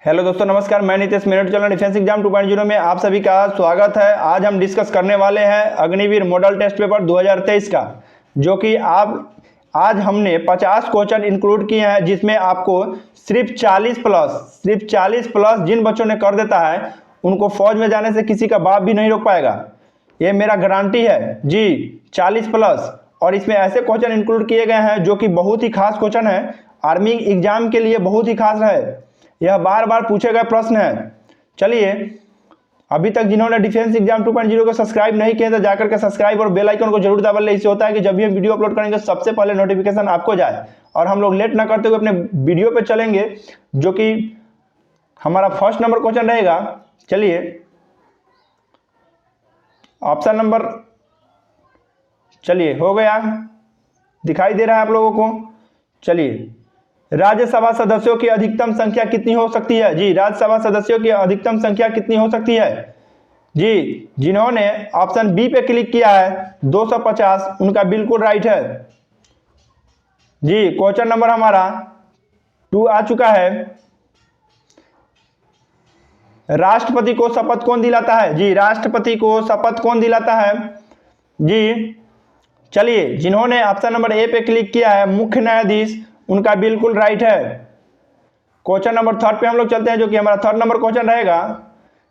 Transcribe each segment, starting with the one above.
Hello दोस्तों, नमस्कार। मैं नितेश, मेरठ चल रहा डिफेंस एग्जाम 2.0 में आप सभी का स्वागत है। आज हम डिस्कस करने वाले हैं अग्निवीर मॉडल टेस्ट पेपर 2023 का, जो कि आज हमने 50 क्वेश्चन इंक्लूड किए हैं, जिसमें आपको सिर्फ 40 प्लस जिन बच्चों ने कर देता है उनको फौज में जाने से किसी का बाप भी नहीं रोक पाएगा। ये मेरा गारंटी है जी। 40 प्लस, और इसमें ऐसे क्वेश्चन इंक्लूड किए गए हैं जो कि बहुत ही खास क्वेश्चन है, आर्मी एग्जाम के लिए बहुत ही खास है। यह बार बार पूछे गए प्रश्न है। चलिए, अभी तक जिन्होंने डिफेंस एग्जाम 2.0 को सब्सक्राइब नहीं किया तो जाकर के सब्सक्राइब और बेल आइकन को जरूर दबा लें। इससे होता है कि जब भी हम वीडियो अपलोड करेंगे सबसे पहले नोटिफिकेशन आपको जाए। और हम लोग लेट ना करते हुए अपने वीडियो पे चलेंगे, जो कि हमारा फर्स्ट नंबर क्वेश्चन रहेगा। चलिए, ऑप्शन नंबर चलिए हो गया, दिखाई दे रहा है आप लोगों को। चलिए, राज्यसभा सदस्यों की अधिकतम संख्या कितनी हो सकती है? जी, राज्यसभा सदस्यों की अधिकतम संख्या कितनी हो सकती है? जी, जिन्होंने ऑप्शन बी पे क्लिक किया है 250, उनका बिल्कुल राइट है। जी, क्वेश्चन नंबर हमारा 2 आ चुका है। राष्ट्रपति को शपथ कौन दिलाता है? जी, राष्ट्रपति को शपथ कौन दिलाता है? जी, चलिए, जिन्होंने ऑप्शन नंबर ए पे क्लिक किया है मुख्य न्यायाधीश, उनका बिल्कुल राइट है। क्वेश्चन नंबर 3 पे हम लोग चलते हैं, जो कि हमारा 3rd नंबर क्वेश्चन रहेगा।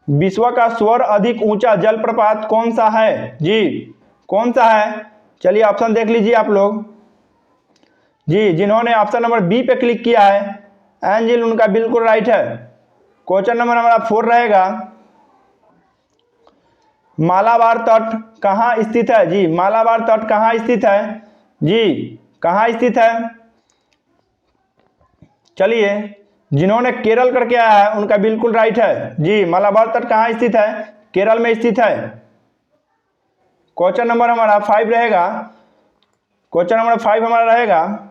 विश्व का स्वर अधिक ऊंचा जलप्रपात कौन सा है? जी, कौन सा है? चलिए, ऑप्शन देख लीजिए आप लोग। जी, जिन्होंने ऑप्शन नंबर बी पे क्लिक किया है एंजिल, उनका बिल्कुल राइट है। क्वेश्चन नंबर हमारा 4 रहेगा। मालाबार तट कहाँ स्थित है? जी, मालाबार तट कहाँ स्थित है? जी, कहाँ स्थित है? चलिए, जिन्होंने केरल करके आया है उनका बिल्कुल राइट है। जी, मालाबार तट कहाँ स्थित है? केरल में स्थित है। क्वेश्चन नंबर हमारा 5 रहेगा। क्वेश्चन नंबर 5 हमारा रहेगा।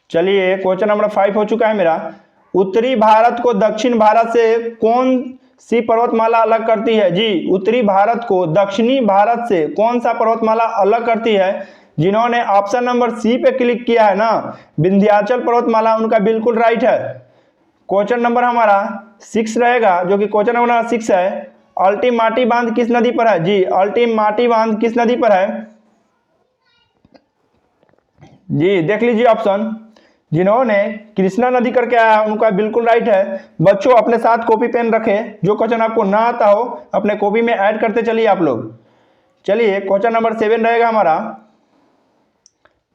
चलिए, क्वेश्चन नंबर 5 हो चुका है मेरा। उत्तरी भारत को दक्षिण भारत से कौन सी पर्वतमाला अलग करती है? जी, उत्तरी भारत को दक्षिणी भारत से कौन सा पर्वतमाला अलग करती है? जिन्होंने ऑप्शन नंबर सी पे क्लिक किया है ना, विंध्याचल पर्वतमाला, उनका बिल्कुल राइट है। क्वेश्चन नंबर हमारा 6 रहेगा, जो कि क्वेश्चन नंबर 6 है। अल्टीमाटी बांध किस नदी पर है? जी, अल्टीमाटी बांध किस नदी पर है? जी, देख लीजिए ऑप्शन। जिन्होंने कृष्णा नदी करके आया है उनका बिल्कुल राइट है। बच्चों, अपने साथ कॉपी पेन रखें, जो क्वेश्चन आपको ना आता हो अपने कॉपी में ऐड करते चलिए आप लोग। चलिए, क्वेश्चन नंबर 7 रहेगा हमारा।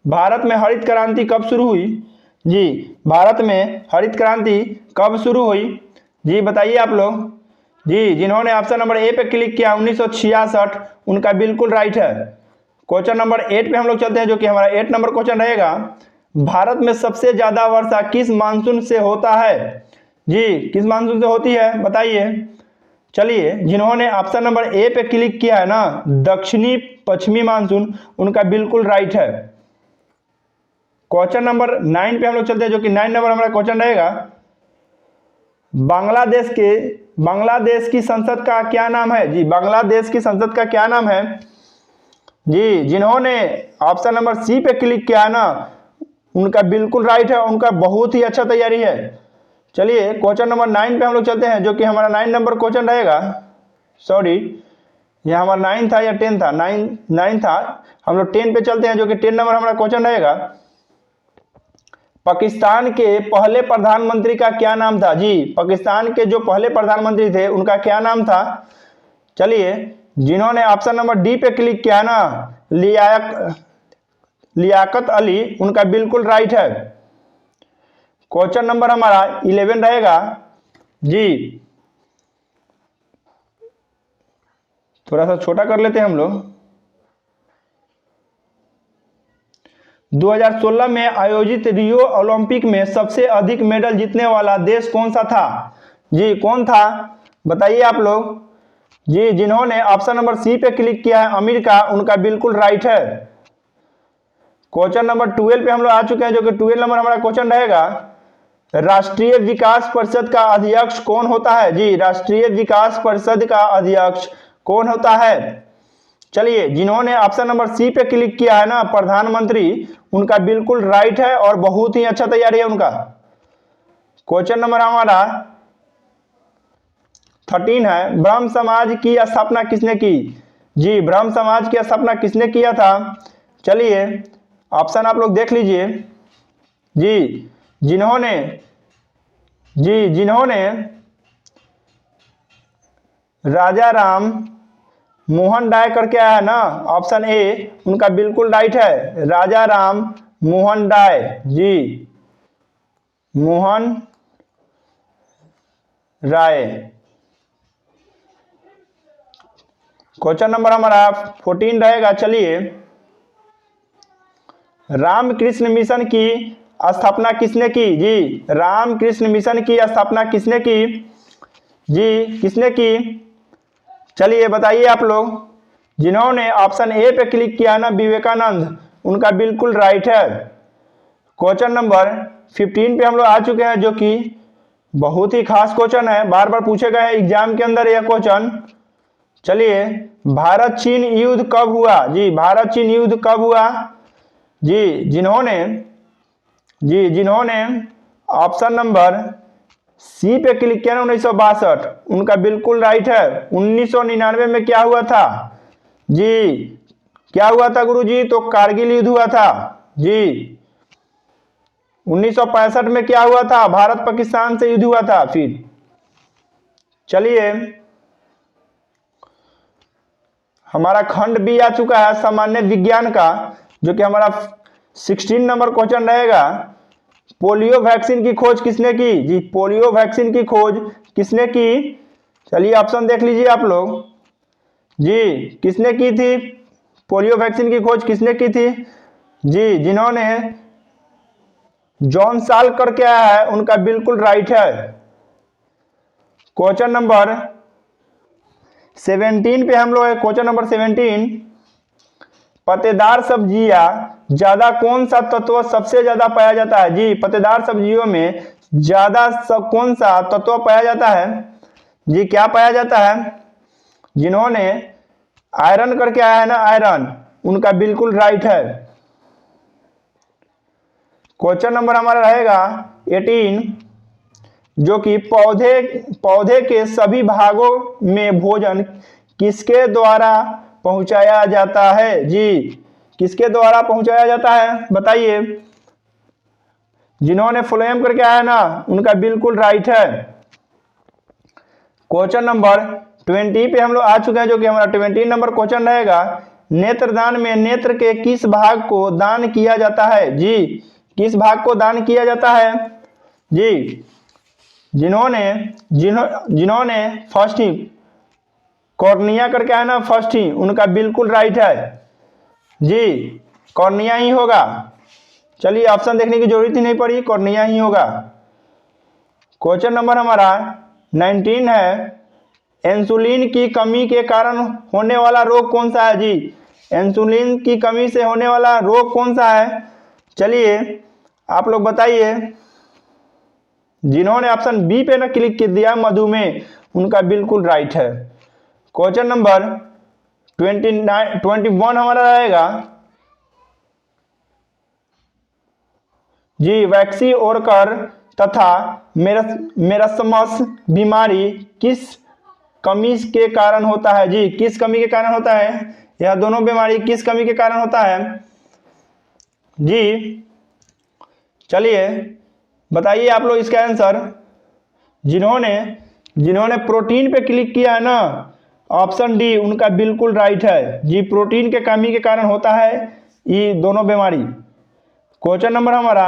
भारत में हरित क्रांति कब शुरू हुई? जी, भारत में हरित क्रांति कब शुरू हुई? जी, बताइए आप लोग। जी, जिन्होंने ऑप्शन नंबर ए पे क्लिक किया 1966, उनका बिल्कुल राइट है। क्वेश्चन नंबर 8 पे हम लोग चलते हैं, जो कि हमारा 8 नंबर क्वेश्चन रहेगा। भारत में सबसे ज्यादा वर्षा किस मानसून से होता है? जी, किस मानसून से होती है बताइए। चलिए, जिन्होंने ऑप्शन नंबर ए पे क्लिक किया है ना, दक्षिणी पश्चिमी मानसून, उनका बिल्कुल राइट है। क्वेश्चन नंबर 9 पे हम लोग चलते हैं, जो कि 9 नंबर हमारा क्वेश्चन रहेगा। बांग्लादेश की संसद का क्या नाम है? जी, बांग्लादेश की संसद का क्या नाम है? जी, जिन्होंने ऑप्शन नंबर सी पे क्लिक किया है ना, उनका बिल्कुल राइट है। उनका बहुत ही अच्छा तैयारी है। चलिए, क्वेश्चन नंबर 9 पे हम लोग चलते हैं, जो कि हमारा 9 नंबर क्वेश्चन रहेगा। सॉरी, यह हमारा 9 था या 10 था? 9 था। हम लोग 10 पे चलते हैं, जो कि 10 नंबर हमारा क्वेश्चन रहेगा। पाकिस्तान के पहले प्रधानमंत्री का क्या नाम था? जी, पाकिस्तान के जो पहले प्रधानमंत्री थे उनका क्या नाम था? चलिए, जिन्होंने ऑप्शन नंबर डी पे क्लिक किया ना, लियाकत अली, उनका बिल्कुल राइट है। क्वेश्चन नंबर हमारा 11 रहेगा। जी, थोड़ा सा छोटा कर लेते हैं हम लोग। 2016 में आयोजित रियो ओलंपिक में सबसे अधिक मेडल जीतने वाला देश कौन सा था? जी, कौन था बताइए आप लोग। जी, जिन्होंने ऑप्शन नंबर सी पे क्लिक किया है अमेरिका, उनका बिल्कुल राइट है। क्वेश्चन नंबर 12 पे हम लोग आ चुके हैं, जो कि 12 नंबर हमारा क्वेश्चन रहेगा। राष्ट्रीय विकास परिषद का अध्यक्ष कौन होता है? जी, राष्ट्रीय विकास परिषद का अध्यक्ष कौन होता है? चलिए, जिन्होंने ऑप्शन नंबर सी पे क्लिक किया है ना, प्रधानमंत्री, उनका बिल्कुल राइट है और बहुत ही अच्छा तैयारी है उनका। क्वेश्चन नंबर हमारा 13 है, ब्रह्म समाज की स्थापना किसने की? जी, ब्रह्म समाज की स्थापना किसने किया था? चलिए ऑप्शन आप लोग देख लीजिए। जी, जिन्होंने राजा राम मोहन राय करके आया है ना, ऑप्शन ए उनका बिल्कुल राइट है, राजा राम मोहन राय। जी, मोहन राय। क्वेश्चन नंबर हमारा 14 रहेगा। चलिए, रामकृष्ण मिशन की स्थापना किसने की? जी, रामकृष्ण मिशन की स्थापना किसने की? जी, किसने की? चलिए बताइए आप लोग। जिन्होंने ऑप्शन ए पे क्लिक किया ना, विवेकानंद, उनका बिल्कुल राइट है। क्वेश्चन नंबर 15 पे हम लोग आ चुके हैं, जो कि बहुत ही खास क्वेश्चन है, बार बार पूछे गए हैं एग्जाम के अंदर यह क्वेश्चन। चलिए, भारत चीन युद्ध कब हुआ? जी, भारत चीन युद्ध कब हुआ? जी, जिन्होंने ऑप्शन नंबर सी पे क्लिक किया ना, 1962, उनका बिल्कुल राइट है। 1999 में क्या हुआ था? जी, क्या हुआ था गुरुजी? तो कारगिल युद्ध हुआ था। जी, 1965 में क्या हुआ था? भारत पाकिस्तान से युद्ध हुआ था। फिर चलिए, हमारा खंड बी आ चुका है सामान्य विज्ञान का, जो कि हमारा 16 नंबर क्वेश्चन रहेगा। पोलियो वैक्सीन की खोज किसने की? जी, पोलियो वैक्सीन की खोज किसने की? चलिए ऑप्शन देख लीजिए आप लोग। जी, किसने की थी? पोलियो वैक्सीन की खोज किसने की थी? जी, जिन्होंने जॉन साल करके आया है, उनका बिल्कुल राइट है। क्वेश्चन नंबर 17 पे हम लोग है। क्वेश्चन नंबर 17, पत्तेदार सब्जियां ज्यादा कौन सा तत्व सबसे ज्यादा पाया जाता है? जी, पत्तेदार सब्जियों में ज्यादा कौन सा तत्व पाया जाता है? जी, क्या पाया जाता है? जिन्होंने आयरन करके आया है ना, आयरन, उनका बिल्कुल राइट है। क्वेश्चन नंबर हमारा रहेगा 18, जो कि पौधे के सभी भागों में भोजन किसके द्वारा पहुंचाया जाता है? जी, किसके द्वारा पहुंचाया जाता है? बताइए। जिन्होंने फ्लोएम करके आया ना, उनका बिल्कुल राइट है। क्वेश्चन नंबर 20 पे हम लोग आ चुके हैं, जो कि हमारा 20 नंबर क्वेश्चन रहेगा। नेत्रदान में नेत्र के किस भाग को दान किया जाता है? जी, किस भाग को दान किया जाता है? जी, जिन्होंने फर्स्ट ही कॉर्निया करके आया ना, फर्स्ट ही, उनका बिल्कुल राइट है। जी, कॉर्निया ही होगा। चलिए, ऑप्शन देखने की जरूरत ही नहीं पड़ी, कॉर्निया ही होगा। क्वेश्चन नंबर हमारा 19 है, इंसुलिन की कमी के कारण होने वाला रोग कौन सा है? जी, इंसुलिन की कमी से होने वाला रोग कौन सा है? चलिए आप लोग बताइए। जिन्होंने ऑप्शन बी पे ना क्लिक कर दिया, मधुमेह, उनका बिल्कुल राइट है। क्वेश्चन नंबर 21 हमारा रहेगा। जी, वैक्सी ओरकर तथा मेरस्मस बीमारी किस कमी के कारण होता है? जी, किस कमी के कारण होता है? यह दोनों बीमारी किस कमी के कारण होता है? जी, चलिए बताइए आप लोग इसका आंसर। जिन्होंने प्रोटीन पे क्लिक किया है ना, ऑप्शन डी, उनका बिल्कुल राइट है। जी, प्रोटीन के कमी के कारण होता है ये दोनों बीमारी। क्वेश्चन नंबर हमारा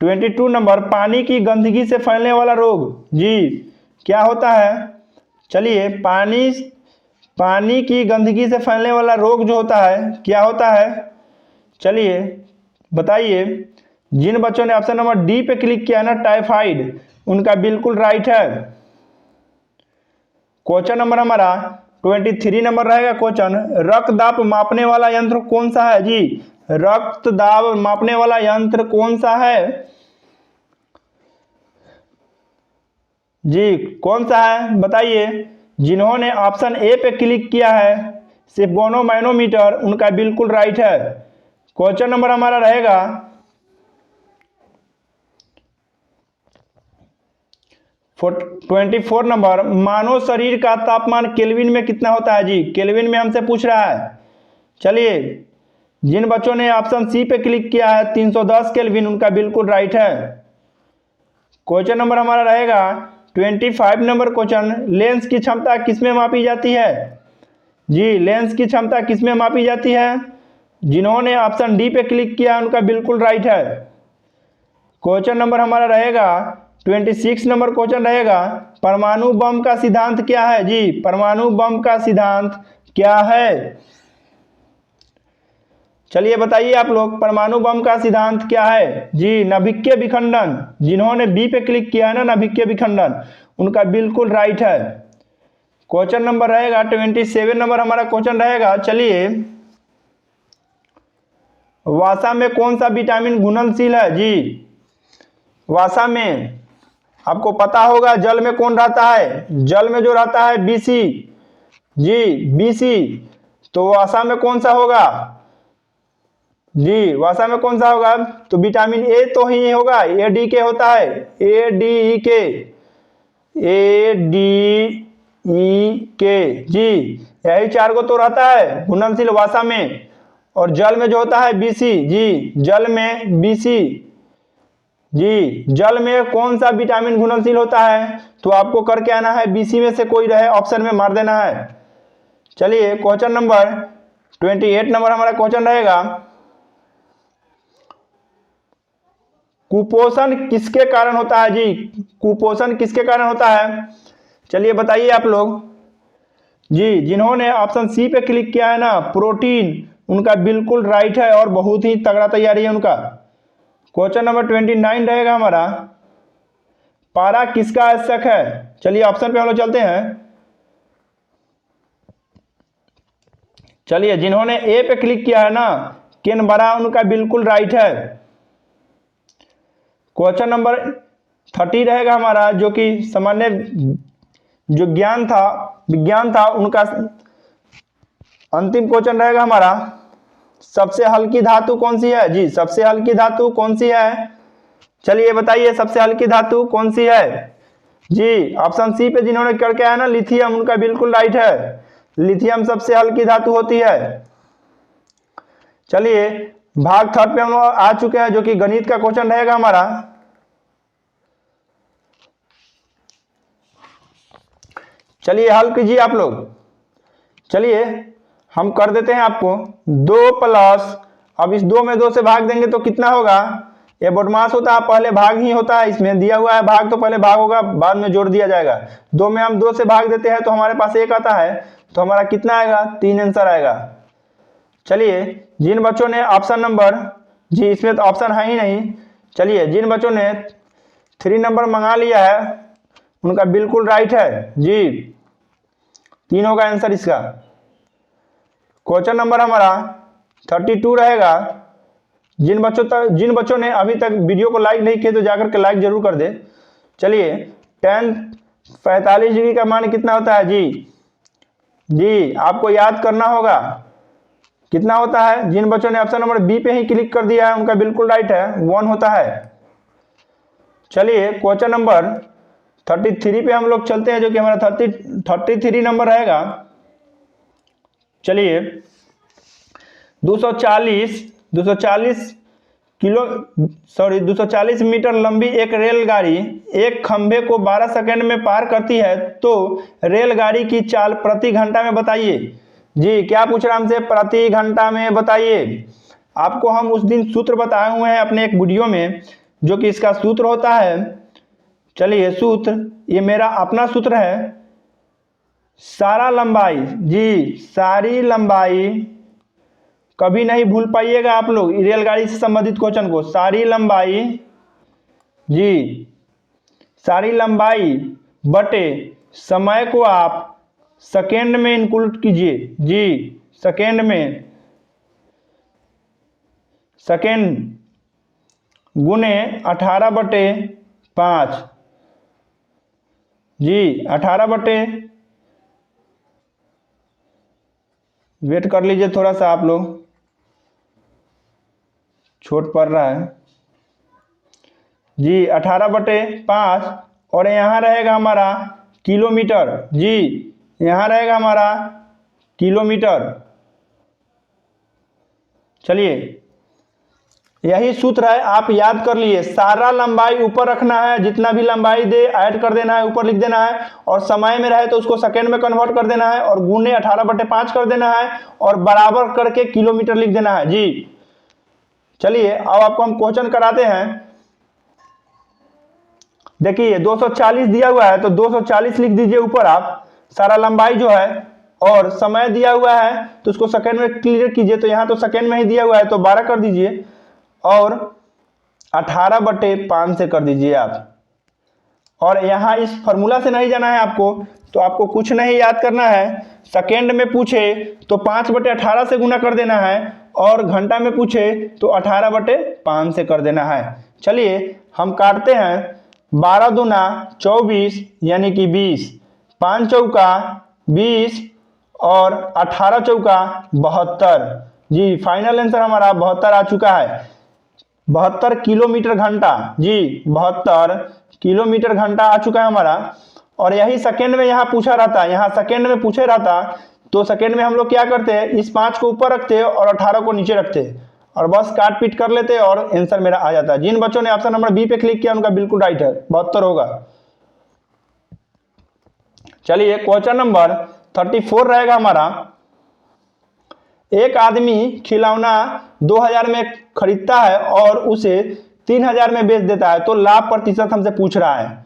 22 नंबर, पानी की गंदगी से फैलने वाला रोग, जी क्या होता है? चलिए, पानी की गंदगी से फैलने वाला रोग जो होता है, क्या होता है? चलिए बताइए। जिन बच्चों ने ऑप्शन नंबर डी पे क्लिक किया ना, टाइफाइड, उनका बिल्कुल राइट है। क्वेश्चन नंबर हमारा 23 नंबर रहेगा क्वेश्चन, रक्त दाब मापने वाला यंत्र कौन सा है? जी, रक्त दाब मापने वाला यंत्र कौन सा है? जी, कौन सा है बताइए। जिन्होंने ऑप्शन ए पे क्लिक किया है, सिर्फ मैनोमीटर, उनका बिल्कुल राइट है। क्वेश्चन नंबर हमारा रहेगा 24 नंबर, मानव शरीर का तापमान केल्विन में कितना होता है जी? केल्विन में हमसे पूछ रहा है। चलिए, जिन बच्चों ने ऑप्शन सी पे क्लिक किया है 310 केल्विन, उनका बिल्कुल राइट है। क्वेश्चन नंबर हमारा रहेगा 25 नंबर क्वेश्चन, लेंस की क्षमता किसमें मापी जाती है जी? लेंस की क्षमता किसमें मापी जाती है? जिन्होंने ऑप्शन डी पे क्लिक किया उनका बिल्कुल राइट है। क्वेश्चन नंबर हमारा रहेगा 26 नंबर क्वेश्चन रहेगा, परमाणु बम का सिद्धांत क्या है जी? परमाणु बम का सिद्धांत क्या है? चलिए बताइए आप लोग, परमाणु बम का सिद्धांत क्या है जी? नाभिकीय विखंडन। जिन्होंने बी पे क्लिक किया है ना, नाभिकीय विखंडन, उनका बिल्कुल राइट है। क्वेश्चन नंबर रहेगा 27 नंबर हमारा क्वेश्चन रहेगा। चलिए, वसा में कौन सा विटामिन घुलनशील है जी? वसा में आपको पता होगा जल में कौन रहता है? जल में जो रहता है बीसी जी, बीसी। तो वसा में कौन सा होगा जी? वसा में कौन सा होगा? तो विटामिन ए तो ही होगा, ए डी के होता है, ए डी ई के, ए डी ई के जी। यही चार को तो रहता है घुलनशील वसा में। और जल में जो होता है बीसी जी, जल में बीसी जी। जल में कौन सा विटामिन घुलनशील होता है? तो आपको करके आना है, बीसी में से कोई रहे ऑप्शन में मार देना है। चलिए, क्वेश्चन नंबर 28 नंबर हमारा क्वेश्चन रहेगा, कुपोषण किसके कारण होता है जी? कुपोषण किसके कारण होता है? चलिए बताइए आप लोग जी। जिन्होंने ऑप्शन सी पे क्लिक किया है ना, प्रोटीन, उनका बिल्कुल राइट है और बहुत ही तगड़ा तैयारी है उनका। क्वेश्चन नंबर 29 रहेगा हमारा, पारा किसका आवश्यक है? चलिए ऑप्शन पे हम लोग चलते हैं। चलिए, जिन्होंने ए पे क्लिक किया है ना, केनबरा, उनका बिल्कुल राइट है। क्वेश्चन नंबर 30 रहेगा हमारा, जो कि सामान्य जो विज्ञान था उनका अंतिम क्वेश्चन रहेगा हमारा, सबसे हल्की धातु कौन सी है जी? सबसे हल्की धातु कौन सी है? चलिए बताइए, सबसे हल्की धातु कौन सी है जी? ऑप्शन सी पे जिन्होंने करके आया ना, लिथियम, उनका बिल्कुल राइट है। लिथियम सबसे हल्की धातु होती है। चलिए, भाग थर्ड पे हम लोग आ चुके हैं, जो कि गणित का क्वेश्चन रहेगा हमारा। चलिए हल कीजिए आप लोग। चलिए हम कर देते हैं आपको 2 प्लस, अब इस 2 में 2 से भाग देंगे तो कितना होगा? ये बदमाश होता है, पहले भाग ही होता है, इसमें दिया हुआ है भाग, तो पहले भाग होगा, बाद में जोड़ दिया जाएगा। 2 में हम 2 से भाग देते हैं तो हमारे पास 1 आता है, तो हमारा कितना आएगा? 3 आंसर आएगा। चलिए, जिन बच्चों ने ऑप्शन नंबर जी, इसमें तो ऑप्शन है ही नहीं। चलिए, जिन बच्चों ने 3 नंबर मंगा लिया है उनका बिल्कुल राइट है जी, 3 होगा आंसर इसका। क्वेश्चन नंबर हमारा 32 रहेगा। जिन बच्चों ने अभी तक वीडियो को लाइक नहीं किया तो जाकर के लाइक जरूर कर दे। चलिए, tan 45 डिग्री का मान कितना होता है जी? आपको याद करना होगा कितना होता है। जिन बच्चों ने ऑप्शन नंबर बी पे ही क्लिक कर दिया है उनका बिल्कुल राइट है, 1 होता है। चलिए, क्वेश्चन नंबर 33 पे हम लोग चलते हैं, जो कि हमारा 33 नंबर रहेगा। चलिए, 240 मीटर लंबी एक रेलगाड़ी एक खंभे को 12 सेकंड में पार करती है, तो रेलगाड़ी की चाल प्रति घंटा में बताइए जी। क्या पूछ रहा हमसे? प्रति घंटा में बताइए। आपको हम उस दिन सूत्र बताए हुए हैं अपने एक वीडियो में, जो कि इसका सूत्र होता है। चलिए, सूत्र ये मेरा अपना सूत्र है, सारा लंबाई जी, सारी लंबाई, कभी नहीं भूल पाइएगा आप लोग रेलगाड़ी से संबंधित क्वेश्चन को। सारी लंबाई जी, सारी लंबाई बटे समय को आप सेकेंड में इंक्लूड कीजिए जी, सेकेंड में, सेकेंड गुने 18/5 जी, 18 वेट कर लीजिए थोड़ा सा, आप लोग छोट पड़ रहा है जी। 18/5 और यहाँ रहेगा हमारा किलोमीटर। जी, यहाँ रहेगा हमारा किलोमीटर। चलिए, यही सूत्र है, आप याद कर लिए। सारा लंबाई ऊपर रखना है, जितना भी लंबाई दे ऐड कर देना है, ऊपर लिख देना है, और समय में रहे तो उसको सेकेंड में कन्वर्ट कर देना है, और गुने 18/5 कर देना है, और बराबर करके किलोमीटर लिख देना है। जी, चलिए अब आपको हम क्वेश्चन कराते हैं। देखिए 240 दिया हुआ है, तो 240 लिख दीजिए ऊपर आप, सारा लंबाई जो है, और समय दिया हुआ है तो उसको सेकेंड में क्लियर कीजिए। तो यहाँ तो सेकेंड में ही दिया हुआ है, तो 12 कर दीजिए, और 18/5 से कर दीजिए आप। और यहाँ इस फॉर्मूला से नहीं जाना है आपको, तो आपको कुछ नहीं याद करना है। सेकेंड में पूछे तो 5/18 से गुना कर देना है, और घंटा में पूछे तो 18/5 से कर देना है। चलिए हम काटते हैं। 12 दूना 24 यानी कि 20, 5 चौका 20, और 18 चौका 72। जी, फाइनल आंसर हमारा 72 आ चुका है। 72 किलोमीटर घंटा। जी, 72 किलोमीटर घंटा आ चुका है हमारा। और यही सेकेंड में यहाँ पूछा रहता, यहाँ सेकेंड में पूछे रहता, तो सेकेंड में हम लोग क्या करते हैं, इस 5 को ऊपर रखते और 18 को नीचे रखते, और बस काट पीट कर लेते, और आंसर मेरा आ जाता है। जिन बच्चों ने ऑप्शन नंबर बी पे क्लिक किया उनका बिल्कुल राइट है, 72 होगा। चलिए क्वेश्चन नंबर 34 रहेगा हमारा। एक आदमी खिलौना 2000 में खरीदता है और उसे 3000 में बेच देता है, तो लाभ प्रतिशत हमसे पूछ रहा है।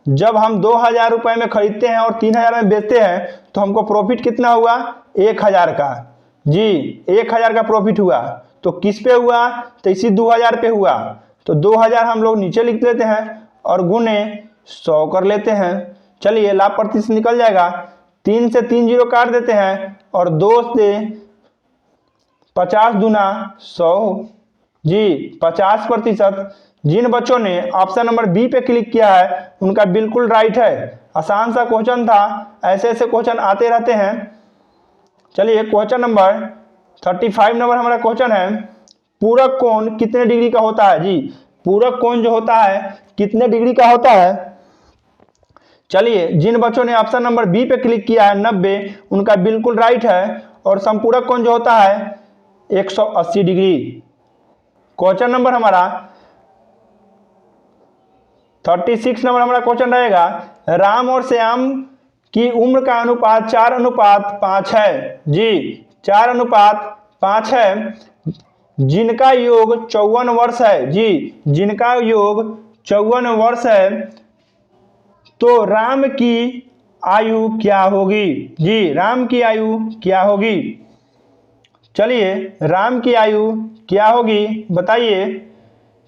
जब हम 2000 रुपए में खरीदते हैं और 3000 में बेचते हैं, तो हमको प्रॉफिट कितना हुआ, 1000 का। जी, 1000 का प्रॉफिट हुआ, तो किस पे हुआ, तो इसी 2000 पे हुआ। तो 2000 हम लोग नीचे लिख लेते हैं, और गुने 100 कर लेते हैं। चलिए लाभ प्रतिशत निकल जाएगा। 3 से 3 जीरो काट देते हैं, और 2 से 50 दूना 100। जी, 50%। जिन बच्चों ने ऑप्शन नंबर बी पे क्लिक किया है उनका बिल्कुल राइट है। आसान सा क्वेश्चन था, ऐसे ऐसे क्वेश्चन आते रहते हैं। चलिए क्वेश्चन नंबर 35 नंबर हमारा क्वेश्चन है, पूरक कोण कितने डिग्री का होता है। जी, पूरक कोण जो होता है कितने डिग्री का होता है। चलिए, जिन बच्चों ने ऑप्शन नंबर बी पे क्लिक किया है 90, उनका बिल्कुल राइट है। और समपूरक कोण जो होता है 180 डिग्री। क्वेश्चन नंबर हमारा 36 नंबर हमारा क्वेश्चन रहेगा, राम और श्याम की उम्र का अनुपात 4:5 है। जी, 4:5 है। जिनका योग 54 वर्ष है। जी, जिनका योग 54 वर्ष है, तो राम की आयु क्या होगी। जी, राम की आयु क्या होगी। चलिए राम की आयु क्या होगी बताइए।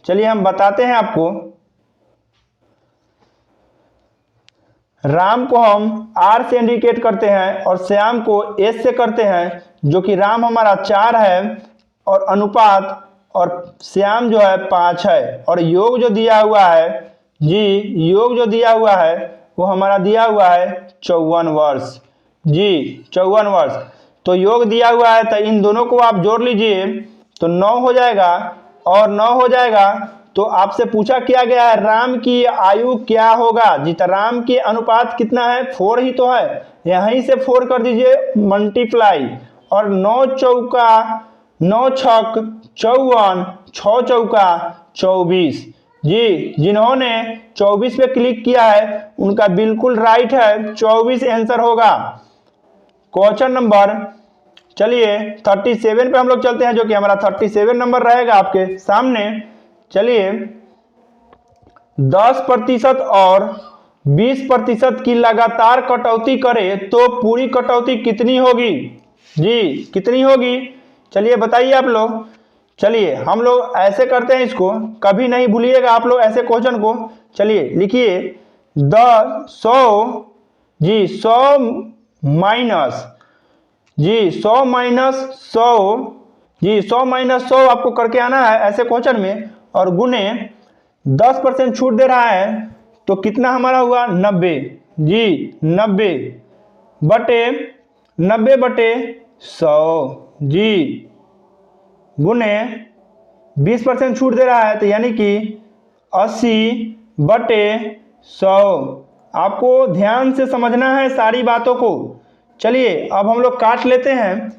चलिए हम बताते हैं आपको। राम को हम आर से इंडिकेट करते हैं और श्याम को एस से करते हैं, जो कि राम हमारा 4 है और अनुपात, और श्याम जो है 5 है। और योग जो दिया हुआ है, जी योग जो दिया हुआ है वो हमारा दिया हुआ है 54 वर्ष। जी 54 वर्ष। तो योग दिया हुआ है, तो इन दोनों को आप जोड़ लीजिए तो 9 हो जाएगा, और 9 हो जाएगा। तो आपसे पूछा क्या गया है, राम की आयु क्या होगा। जी, तो राम की अनुपात कितना है, 4 ही तो है, यहीं से 4 कर दीजिए मल्टीप्लाई, और 9 चौका 9 छक 54, 6 चौका 24। जी, जिन्होंने 24 पे क्लिक किया है उनका बिल्कुल राइट है, 24 आंसर होगा। क्वेश्चन नंबर चलिए 37 पे हम लोग चलते हैं, जो कि हमारा 37 नंबर रहेगा आपके सामने। चलिए 10% और 20% की लगातार कटौती करें तो पूरी कटौती कितनी होगी। जी, कितनी होगी, चलिए बताइए आप लोग। चलिए हम लोग ऐसे करते हैं, इसको कभी नहीं भूलिएगा आप लोग ऐसे क्वेश्चन को। चलिए लिखिए 100, जी 100 माइनस, जी 100 माइनस 100, जी 100 माइनस 100 आपको करके आना है ऐसे क्वेश्चन में, और गुने 10% छूट दे रहा है, तो कितना हमारा हुआ 90। जी 90 बटे 100, जी गुने 20% छूट दे रहा है, तो यानी कि 80/100। 100। आपको ध्यान से समझना है सारी बातों को। चलिए अब हम लोग काट लेते हैं।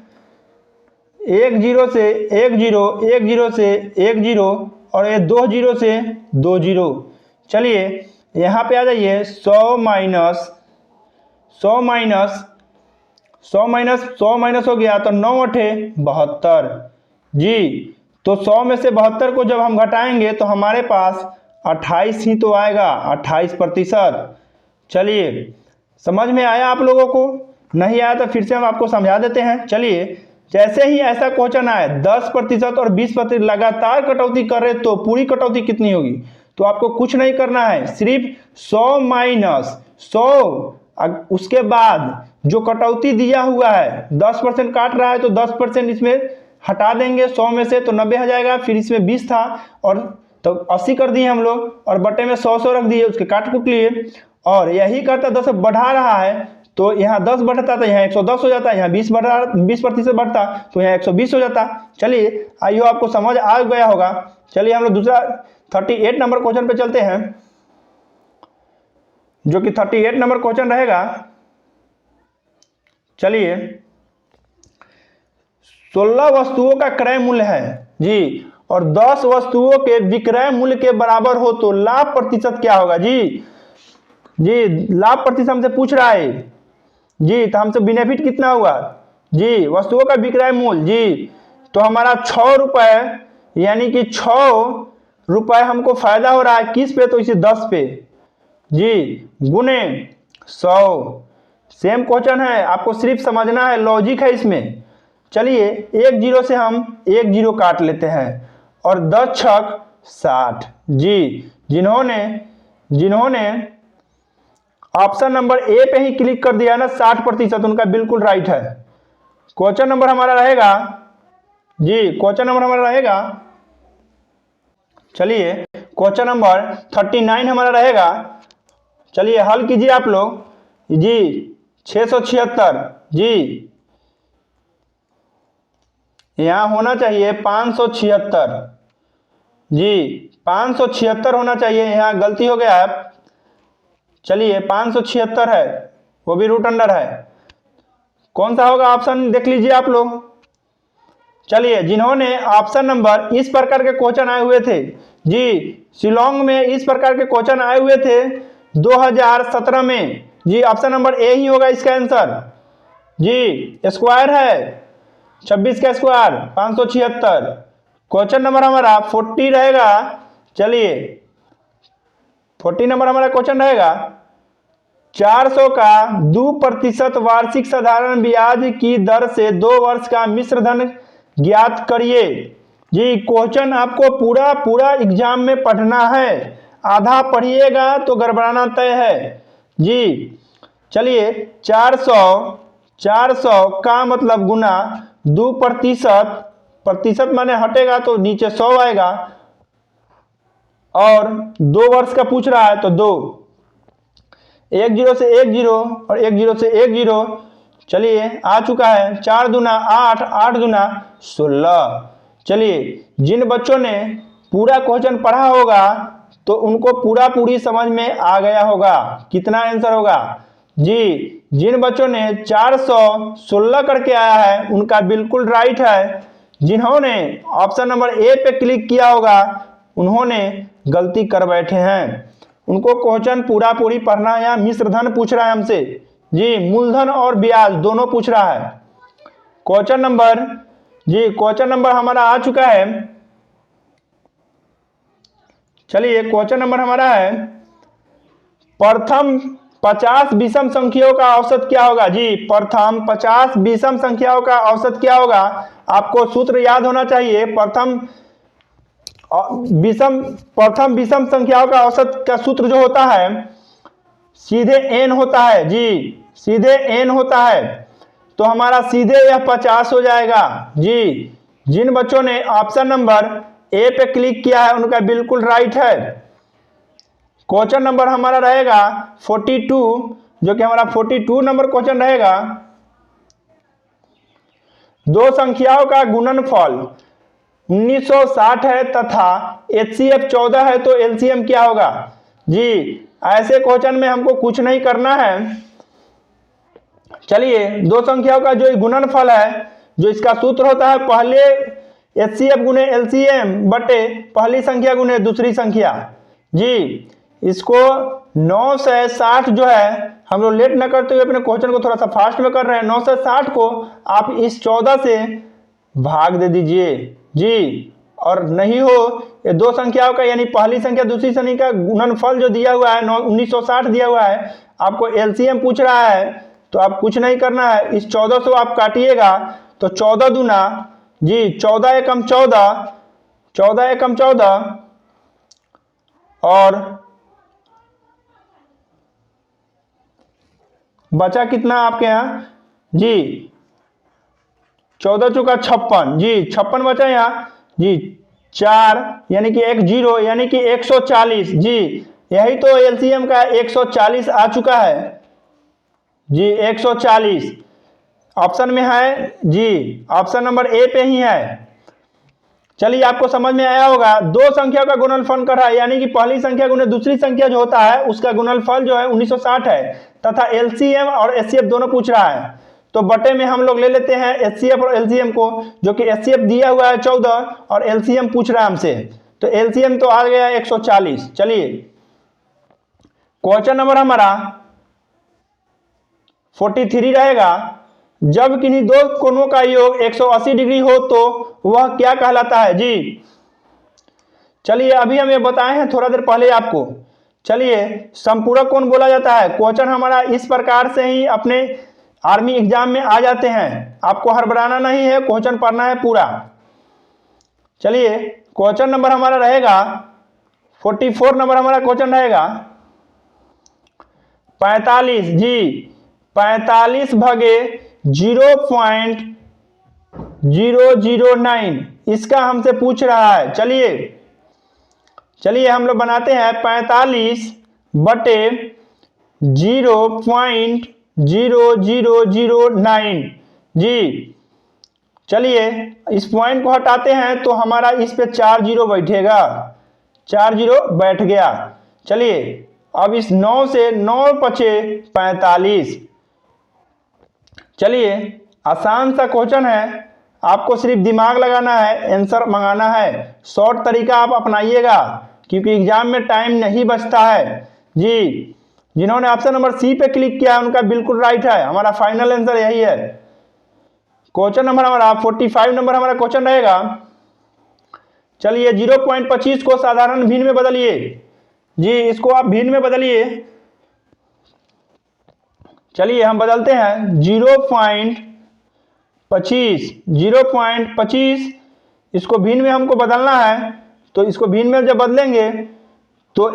1 0 से 1 0, 1 0 से 1 0 और ये 2 0 से 2 0। चलिए यहाँ पे आ जाइए। 100 माइनस 100 माइनस 100 माइनस 100 माइनस हो गया तो 9 8 72 जी। तो 100 में से 72 को जब हम घटाएंगे तो हमारे पास 28 ही तो आएगा, 28%। चलिए समझ में आया आप लोगों को? नहीं आया तो फिर से हम आपको समझा देते हैं। चलिए जैसे ही ऐसा क्वेश्चन आए 10% और 20% लगातार कटौती कर रहे तो पूरी कटौती कितनी होगी? तो आपको कुछ नहीं करना है, सिर्फ 100 माइनस 100 उसके बाद जो कटौती दिया हुआ है 10% काट रहा है तो 10% इसमें हटा देंगे 100 में से तो 90 आ जाएगा। फिर इसमें 20 था और तो 80 कर दिए हम लोग और बटे में 100 रख दिए, उसके काट कुट लिए और यही करता 10 बढ़ा रहा है तो यहाँ 10 बढ़ता तो यहाँ 110 हो जाता, यहाँ 20% बढ़ता तो यहाँ 120 हो जाता। चलिए आइए आपको समझ आ गया होगा। चलिए हम लोग दूसरा 38 नंबर क्वेश्चन पे चलते हैं, जो कि 38 नंबर क्वेश्चन रहेगा। चलिए 16 वस्तुओं का क्रय मूल्य है जी और 10 वस्तुओं के विक्रय मूल्य के बराबर हो तो लाभ प्रतिशत क्या होगा? जी लाभ प्रतिशत हमसे पूछ रहा है जी। तो हमसे बेनिफिट कितना हुआ जी? वस्तुओं का विक्रय मूल्य जी तो हमारा 6 रुपए, यानी कि 6 रुपए हमको फायदा हो रहा है किस पे? तो इसे 10 पे जी, गुने 100। सेम क्वेश्चन है, आपको सिर्फ समझना है, लॉजिक है इसमें। चलिए 1 0 से हम 1 0 काट लेते हैं और 10 छक 60 जी। जिन्होंने ऑप्शन नंबर ए पे ही क्लिक कर दिया ना 60%, उनका बिल्कुल राइट है। क्वेश्चन नंबर हमारा रहेगा जी, क्वेश्चन नंबर हमारा रहेगा, चलिए क्वेश्चन नंबर 39 हमारा रहेगा। चलिए हल कीजिए आप लोग जी। 676 जी, यहाँ होना चाहिए 576 जी, 576 होना चाहिए, यहाँ गलती हो गया है। चलिए 576 है, वो भी रूट अंडर है। कौन सा होगा ऑप्शन देख लीजिए आप लोग। चलिए जिन्होंने ऑप्शन नंबर इस प्रकार के क्वेश्चन आए हुए थे जी, शिलोंग में इस प्रकार के क्वेश्चन आए हुए थे 2017 में जी, ऑप्शन नंबर ए ही होगा इसका आंसर जी। स्क्वायर है 26 का स्क्वायर 576। क्वेश्चन नंबर हमारा 40 रहेगा। चलिए 40 नंबर हमारा क्वेश्चन रहेगा, 400 का 2% वार्षिक साधारण ब्याज की दर से 2 वर्ष का मिश्र धन ज्ञात करिए जी। क्वेश्चन आपको पूरा एग्जाम में पढ़ना है, आधा पढ़िएगा तो गड़बड़ाना तय है जी। चलिए 400 का मतलब गुना 2%, माने हटेगा तो नीचे 100 आएगा और 2 वर्ष का पूछ रहा है तो 2, 1 0 से 1 0 और 1 0 से 1 0। चलिए आ चुका है 4 दूना 8, 8 दूना 16। चलिए जिन बच्चों ने पूरा क्वेश्चन पढ़ा होगा तो उनको पूरी समझ में आ गया होगा कितना आंसर होगा जी। जिन बच्चों ने 416 करके आया है उनका बिल्कुल राइट है। जिन्होंने ऑप्शन नंबर ए पे क्लिक किया होगा उन्होंने गलती कर बैठे हैं। उनको क्वेश्चन पूरी पढ़ना है। यहाँ मिश्र धन पूछ रहा है हमसे जी, मूलधन और ब्याज दोनों पूछ रहा है। क्वेश्चन नंबर हमारा आ चुका है। चलिए क्वेश्चन नंबर हमारा है, प्रथम 50 विषम संख्याओं का औसत क्या होगा जी। प्रथम 50 विषम संख्याओं का औसत क्या होगा? आपको सूत्र याद होना चाहिए। प्रथम विषम संख्याओं का औसत का सूत्र जो होता है सीधे n होता है जी, सीधे n होता है तो हमारा सीधे यह 50 हो जाएगा जी। जिन बच्चों ने ऑप्शन नंबर ए पे क्लिक किया है उनका बिल्कुल राइट है। क्वेश्चन नंबर हमारा रहेगा 42, जो कि हमारा 42 नंबर क्वेश्चन रहेगा, दो संख्याओं का गुणनफल 1960 है तथा HCF 14 है तो LCM क्या होगा जी। ऐसे क्वेश्चन में हमको कुछ नहीं करना है। चलिए, दो संख्याओं का जो गुणनफल है, जो इसका सूत्र होता है पहले HCF गुने LCM बटे पहली संख्या गुने दूसरी संख्या। जी, इसको 9 से 60 जो है, हम लोग लेट न करते हुए अपने क्वेश्चन को थोड़ा सा फास्ट में कर रहे हैं। 9 से 60 को आप इस 14 से भाग दे दीजिए। जी, और नहीं हो ये दो संख्याओं का यानी पहली संख्या दूसरी संख्या का गुणनफल जो दिया हुआ है 1960 दिया हुआ है, आपको LCM पूछ रहा है, तो आप कुछ नहीं करना है। इस 14 से आप काटिएगा तो 14 दूना, जी 14 एकम 14, 14 एकम 14 और बचा कितना आपके यहाँ, जी 14 चौका 56, जी 56 बचा यहाँ, जी 4 यानी कि एक 0 यानी कि 140। जी, यही तो LCM का 140 आ चुका है। जी 140 ऑप्शन में है। जी, ऑप्शन नंबर ए पे ही है। चलिए, आपको समझ में आया होगा। दो संख्या का गुणनफल कर रहा है यानी कि पहली संख्या गुने दूसरी संख्या जो होता है उसका गुणनफल जो है 1960 है, तथा LCM और HCF दोनों पूछ रहा है। तो बटे में हम लोग ले लेते हैं HCF और LCM को, जो कि HCF दिया हुआ है 14 और LCM पूछ रहा है हमसे, तो LCM तो आ गया 140। चलिए, क्वेश्चन नंबर हमारा 43 रहेगा। जब किन्हीं दो कोणों का योग 180 डिग्री हो तो वह क्या कहलाता है। जी, चलिए अभी हम ये बताए हैं थोड़ा देर पहले आपको। चलिए, संपूरक कोण बोला जाता है। क्वेश्चन हमारा इस प्रकार से ही अपने आर्मी एग्जाम में आ जाते हैं, आपको हड़बड़ाना नहीं है, क्वेश्चन पढ़ना है पूरा। चलिए, क्वेश्चन नंबर हमारा रहेगा 44 नंबर हमारा क्वेश्चन रहेगा 45। जी, 45 भागे 0.009 इसका हमसे पूछ रहा है। चलिए हम लोग बनाते हैं 45 बटे 0.0009। जी, चलिए इस पॉइंट को हटाते हैं तो हमारा इस पे 4 जीरो बैठेगा, 4 जीरो बैठ गया। चलिए, अब इस 9 से 9 बचे 45। चलिए, आसान सा क्वेश्चन है, आपको सिर्फ दिमाग लगाना है, आंसर मंगाना है। शॉर्ट तरीका आप अपनाइएगा क्योंकि एग्जाम में टाइम नहीं बचता है। जी, जिन्होंने ऑप्शन नंबर सी पे क्लिक किया है उनका बिल्कुल राइट है, हमारा फाइनल आंसर यही है। क्वेश्चन नंबर हमारा 45 नंबर हमारा क्वेश्चन रहेगा। चलिए, 0.25 को साधारण भिन्न में बदलिए। जी, इसको आप भिन्न में बदलिए। चलिए हम बदलते हैं 0.25 इसको भिन्न में हमको बदलना है, तो इसको भिन्न में जब बदलेंगे तो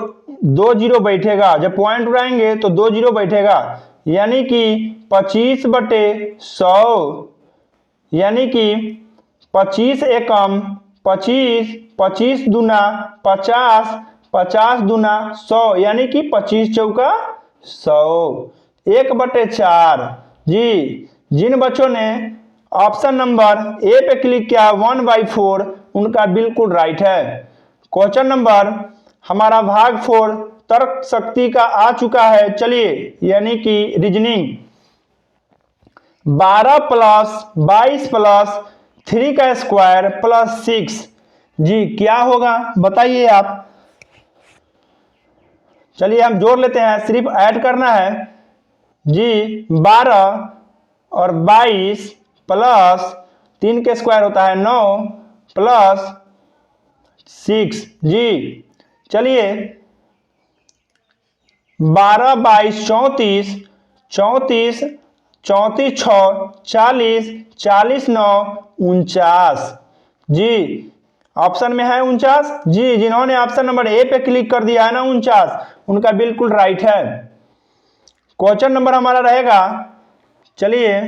2 जीरो बैठेगा, जब पॉइंट उड़ाएंगे तो 2 जीरो बैठेगा, यानी कि 25 बटे 100, यानी कि 25 एकम 25, 25 दूना 50, 50 दूना 100, यानी कि 25 चौका 100, 1/4। जी, जिन बच्चों ने ऑप्शन नंबर ए पे क्लिक किया 1/4 उनका बिल्कुल राइट है। क्वेश्चन नंबर हमारा भाग 4 तर्क शक्ति का आ चुका है। चलिए, यानी कि रीजनिंग 12 प्लस 22 प्लस 3 का स्क्वायर प्लस 6। जी, क्या होगा बताइए आप। चलिए हम जोड़ लेते हैं, सिर्फ ऐड करना है। जी, 12 और 22 प्लस 3 के स्क्वायर होता है 9 प्लस 6। जी, चलिए 12 22 34, 34 34 6 40, 40 9 49। जी, ऑप्शन में है 49। जी, जिन्होंने ऑप्शन नंबर ए पे क्लिक कर दिया है ना 49, उनका बिल्कुल राइट है। क्वेश्चन नंबर हमारा रहेगा, चलिए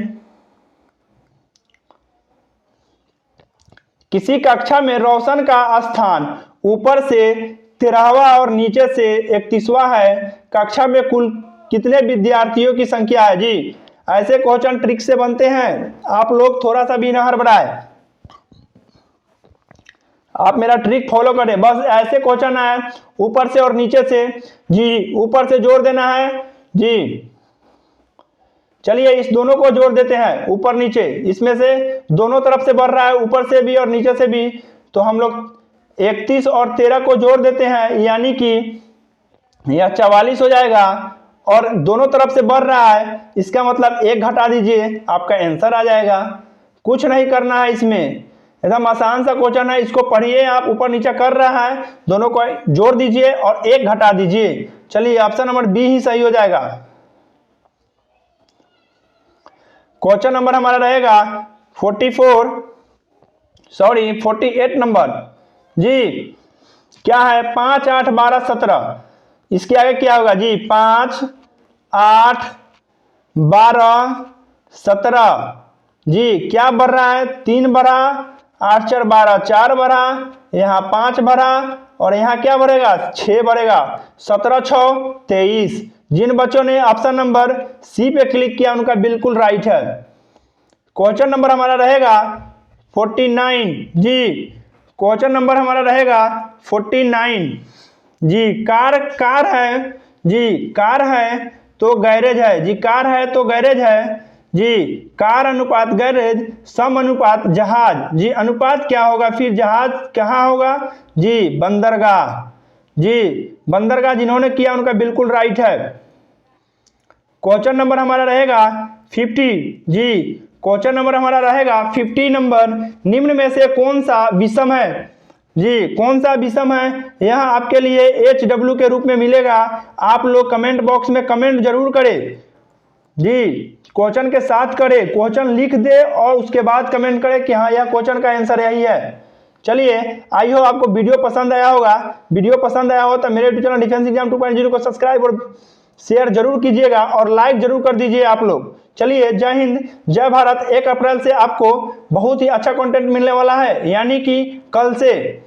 किसी कक्षा में रोशन का स्थान ऊपर से 13वां और नीचे से 31वां है, कक्षा में कुल कितने विद्यार्थियों की संख्या है। जी, ऐसे क्वेश्चन ट्रिक से बनते हैं, आप लोग थोड़ा सा भी ना हड़बड़ाए। आप मेरा ट्रिक फॉलो करें, बस ऐसे क्वेश्चन है ऊपर से और नीचे से जी, ऊपर से जोड़ देना है जी। चलिए इस दोनों को जोड़ देते हैं ऊपर नीचे, इसमें से दोनों तरफ से बढ़ रहा है ऊपर से भी और नीचे से भी, तो हम लोग 31 और 13 को जोड़ देते हैं, यानी कि यह 44 हो जाएगा और दोनों तरफ से बढ़ रहा है, इसका मतलब 1 घटा दीजिए, आपका आंसर आ जाएगा। कुछ नहीं करना है इसमें, एकदम आसान सा क्वेश्चन है, इसको पढ़िए आप, ऊपर नीचे कर रहा है, दोनों को जोड़ दीजिए और 1 घटा दीजिए। चलिए ऑप्शन नंबर बी ही सही हो जाएगा। क्वेश्चन नंबर हमारा रहेगा 48 नंबर जी। क्या है 5 8 12 17, इसके आगे क्या होगा जी 5 8 12 17 जी। क्या बढ़ रहा है 3 बढ़ा, 8 4 12 4 बढ़ा, यहाँ 5 बढ़ा और यहाँ क्या बढ़ेगा 6 बढ़ेगा, 17 6 23। जिन बच्चों ने ऑप्शन नंबर सी पे क्लिक किया उनका बिल्कुल राइट है। क्वेश्चन नंबर हमारा रहेगा 49 जी। क्वेश्चन नंबर हमारा रहेगा 49 जी। कार है जी, कार है तो गैरेज है जी, कार है तो गैरेज है जी। कार अनुपात गैरेज सम अनुपात जहाज जी। अनुपात क्या होगा फिर, जहाज कहाँ होगा जी बंदरगाह जी। बंदरगाह जिन्होंने किया उनका बिल्कुल राइट है। क्वेश्चन नंबर हमारा रहेगा 50 जी। क्वेश्चन नंबर हमारा रहेगा 50 नंबर। निम्न में से कौन सा विषम है जी, कौन सा विषम है, यह आपके लिए HW के रूप में मिलेगा। आप लोग कमेंट बॉक्स में कमेंट जरूर करें जी, क्वेश्चन के साथ करें, क्वेश्चन लिख दे और उसके बाद कमेंट करें कि हाँ यह क्वेश्चन का आंसर यही है। चलिए आई हो आपको वीडियो पसंद आया होगा, वीडियो पसंद आया हो तो मेरे यूट्यूब चैनल डिफेंस एग्जाम 2.0 को सब्सक्राइब और शेयर जरूर कीजिएगा और लाइक जरूर कर दीजिए आप लोग। चलिए जय हिंद जय भारत। 1 अप्रैल से आपको बहुत ही अच्छा कंटेंट मिलने वाला है, यानी कि कल से